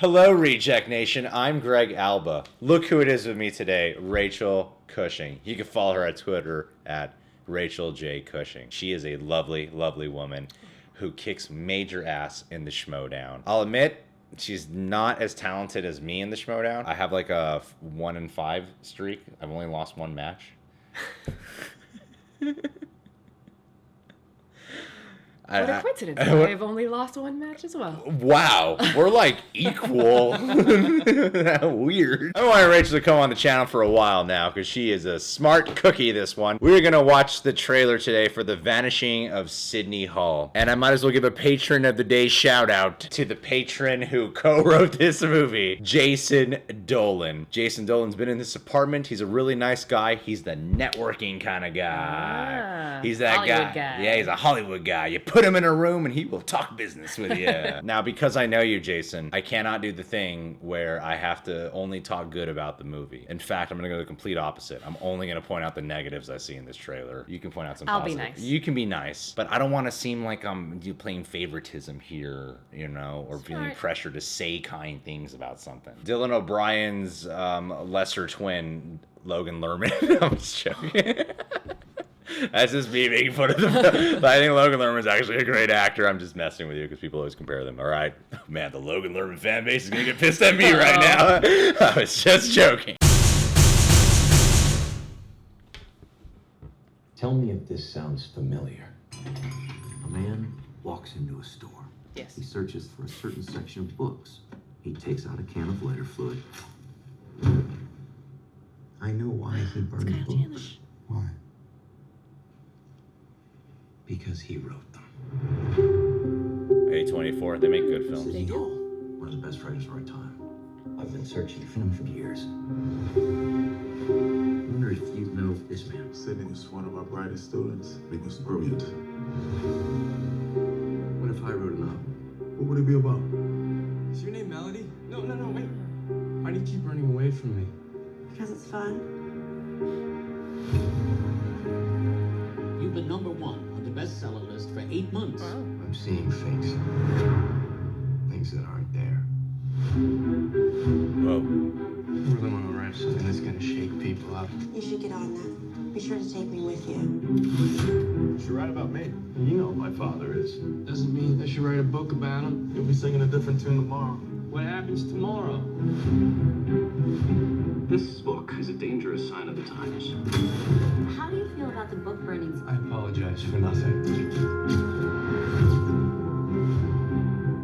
Hello, Reject Nation. I'm Greg Alba. Look who it is with me today, Rachel Cushing. You can follow her at Twitter at Rachel J. Cushing. She is a lovely, lovely woman who kicks major ass in the Schmodown. I'll admit, she's not as talented as me in the Schmodown. I have like a 1-5 streak. I've only lost one match. What a coincidence. I've only lost one match as well. Wow. We're like equal. Weird. I wanted Rachel to come on the channel for a while now because she is a smart cookie, this one. We're going to watch the trailer today for The Vanishing of Sidney Hall. And I might as well give a patron of the day shout out to the patron who co-wrote this movie, Jason Dolan. Jason Dolan's been in this apartment. He's a really nice guy. He's the networking kind of guy. He's that Hollywood guy. Yeah, he's a Hollywood guy. You put him in a room and he will talk business with you. Now, because I know you, Jason, I cannot do the thing where I have to only talk good about the movie. In fact, I'm going to go the complete opposite. I'm only going to point out the negatives I see in this trailer. You can point out some positive. I'll be nice. You can be nice, but I don't want to seem like I'm playing favoritism here, you know, or feeling pressure to say kind things about something. Dylan O'Brien's lesser twin, Logan Lerman. I'm just joking. That's just me making fun of them. I think Logan Lerman's actually a great actor. I'm just messing with you because people always compare them. All right. Man, the Logan Lerman fan base is going to get pissed at me right now. I was just joking. Tell me if this sounds familiar. A man walks into a store. Yes. He searches for a certain section of books. He takes out a can of lighter fluid. I know why he burned books. Why? Because he wrote them. A24, they make good films. Sidney Hall, one of the best writers of our time. I've been searching for him for years. I wonder if you know this man. Sidney was one of our brightest students. He was brilliant. What if I wrote a novel? What would it be about? Is your name Melody? No, wait. Why do you keep running away from me? Because it's fun. You've been number one on the bestseller list for 8 months. Wow. I'm seeing things. Things that aren't there. Whoa. I really want to write something that's going to shake people up. You should get on that. Be sure to take me with you. You should write about me. You know who my father is. Doesn't mean I should write a book about him. You'll be singing a different tune tomorrow. What happens tomorrow? This book is a dangerous sign of the times. How do you feel about the book burnings? I apologize for nothing.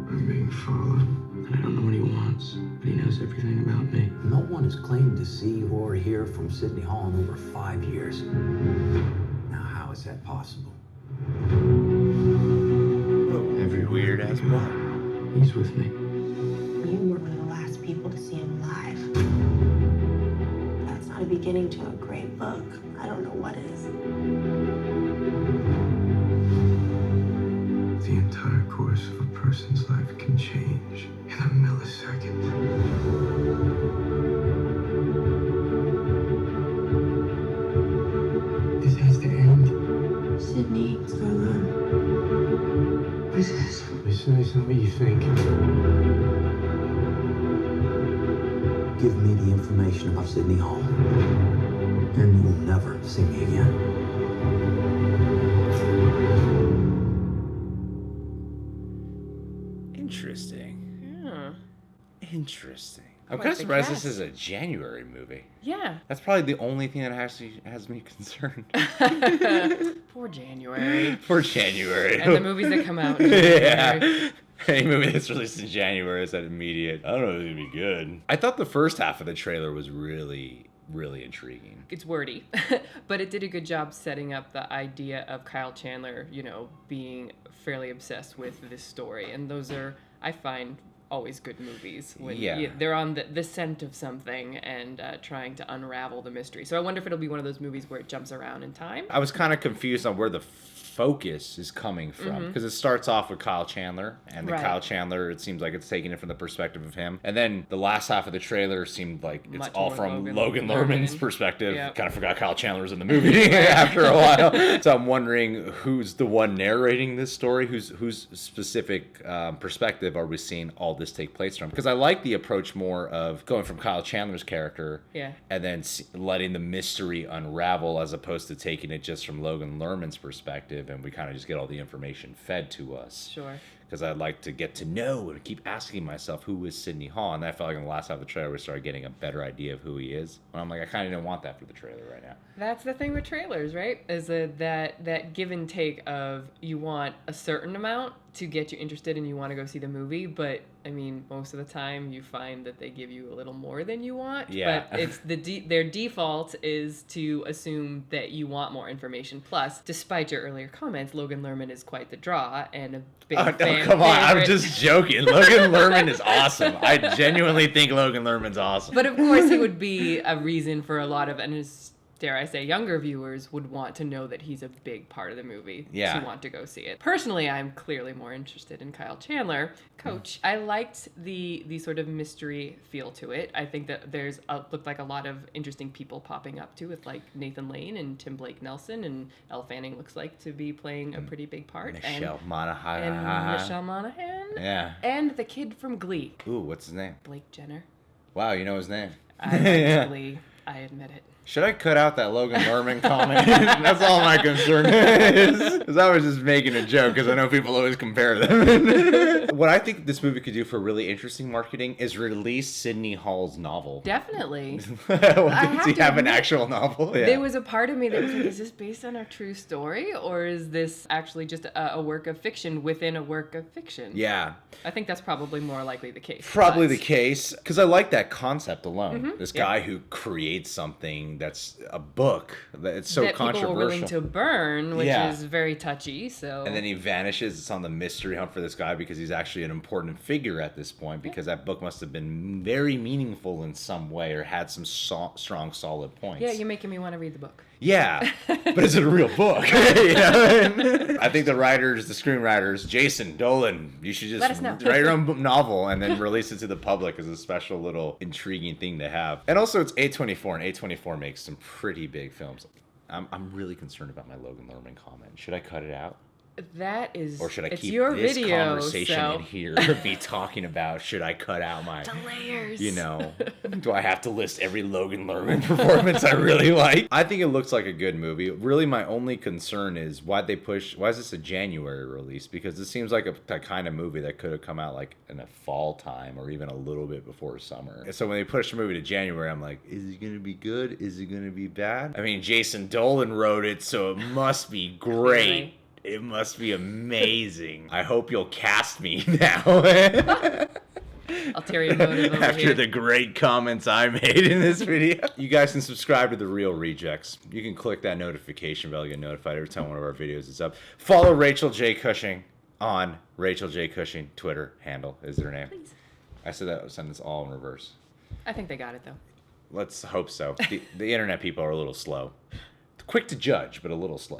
I'm being followed. And I don't know what he wants, but he knows everything about me. No one has claimed to see or hear from Sidney Hall in over 5 years. Now, how is that possible? Every weird ass book. He's with me. You were one of the last people to see him live. That's not a beginning to a great book. I don't know what is. The entire course of a person's life can change in a millisecond. This has to end. Sidney, what's going on? This is not what you think. Give me the information about Sidney Hall, and you will never see me again. Interesting. Yeah. Interesting. I'm Quite kind of the surprised cast. this is a January movie. Yeah. That's probably the only thing that has me concerned. Poor January. For January. And the movies that come out in January. Yeah. Any movie that's released in January is that immediate. I don't know if it's gonna be good. I thought the first half of the trailer was really intriguing. It's wordy, but it did a good job setting up the idea of Kyle Chandler, you know, being fairly obsessed with this story. And those are, I find, always good movies when they're on the scent of something and trying to unravel the mystery. So I wonder if it'll be one of those movies where it jumps around in time. I was kind of confused on where the focus is coming from, because it starts off with Kyle Chandler, and the Right. Kyle Chandler, it seems like it's taking it from the perspective of him, and then the last half of the trailer seemed like it's Much all more from Logan Logan Lerman. Lerman's perspective. Yep. Kind of forgot Kyle Chandler was in the movie after a while. So I'm wondering who's the one narrating this story, whose specific perspective are we seeing all this take place from? Because I like the approach more of going from Kyle Chandler's character, Yeah. and then letting the mystery unravel, as opposed to taking it just from Logan Lerman's perspective, and we kind of just get all the information fed to us. Sure. Because I'd like to get to know and keep asking myself, who is Sidney Hall? And I felt like in the last half of the trailer, we started getting a better idea of who he is. And I'm like, I kind of didn't want that for the trailer right now. That's the thing with trailers, right? Is that give and take of you want a certain amount to get you interested and you want to go see the movie, but I mean, most of the time you find that they give you a little more than you want. Yeah. But it's their default is to assume that you want more information. Plus, despite your earlier comments, Logan Lerman is quite the draw and a big fan Come on, I'm favorite. just joking. Logan Lerman is awesome. I genuinely think Logan Lerman's awesome. But of course, he would be a reason for a lot of, and dare I say, younger viewers would want to know that he's a big part of the movie Yeah. to want to go see it. Personally, I'm clearly more interested in Kyle Chandler. Coach, I liked the sort of mystery feel to it. I think that there's looked like a lot of interesting people popping up too, with like Nathan Lane and Tim Blake Nelson, and Elle Fanning looks like to be playing a pretty big part. Michelle Monaghan. and Michelle Monaghan. Yeah. And the kid from Glee, Ooh, what's his name? Blake Jenner. Wow, you know his name. I liked Glee. I admit it. Should I cut out that Logan Lerman comment? That's all my concern is. Because I was just making a joke, because I know people always compare them. What I think this movie could do for really interesting marketing is release Sidney Hall's novel. Definitely. Does he to have an admit, actual novel? Yeah. There was a part of me that was like, is this based on a true story, or is this actually just a work of fiction within a work of fiction? Yeah. I think that's probably more likely the case. Probably but- the case, because I like that concept alone. Mm-hmm. This guy who creates something that's a book that it's so that controversial. people were willing to burn, which Yeah. is very touchy. So And then he vanishes. It's on the mystery hunt for this guy, because he's actually an important figure at this point, because that book must have been very meaningful in some way, or had some strong, solid points. yeah, you're making me want to read the book. Yeah, but is it a real book? You know? I think the screenwriters, Jason Dolan, you should Let just us know. write your own novel and then release it to the public as a special little intriguing thing to have. And also, it's A24, and A24 makes some pretty big films. I'm really concerned about my Logan Lerman comment. Should I cut it out? That is, Or should I it's keep your this video, conversation so. in here, be talking about, should I cut out my, The layers. you know, do I have to list every Logan Lerman performance I really like? I think it looks like a good movie. Really, my only concern is why is this a January release? Because it seems like a kind of movie that could have come out like in a fall time, or even a little bit before summer. And so when they push the movie to January, I'm like, is it going to be good? Is it going to be bad? I mean, Jason Dolan wrote it, so it must be great. Really? It must be amazing. I hope you'll cast me now. Ulterior motive over After here. the great comments I made in this video. You guys can subscribe to The Real Rejects. You can click that notification bell to get notified every time one of our videos is up. Follow Rachel J. Cushing on Rachel J. Cushing Twitter handle is their name. Please. I said that sentence all in reverse. I think they got it though. Let's hope so. The internet people are a little slow. Quick to judge, but a little slow.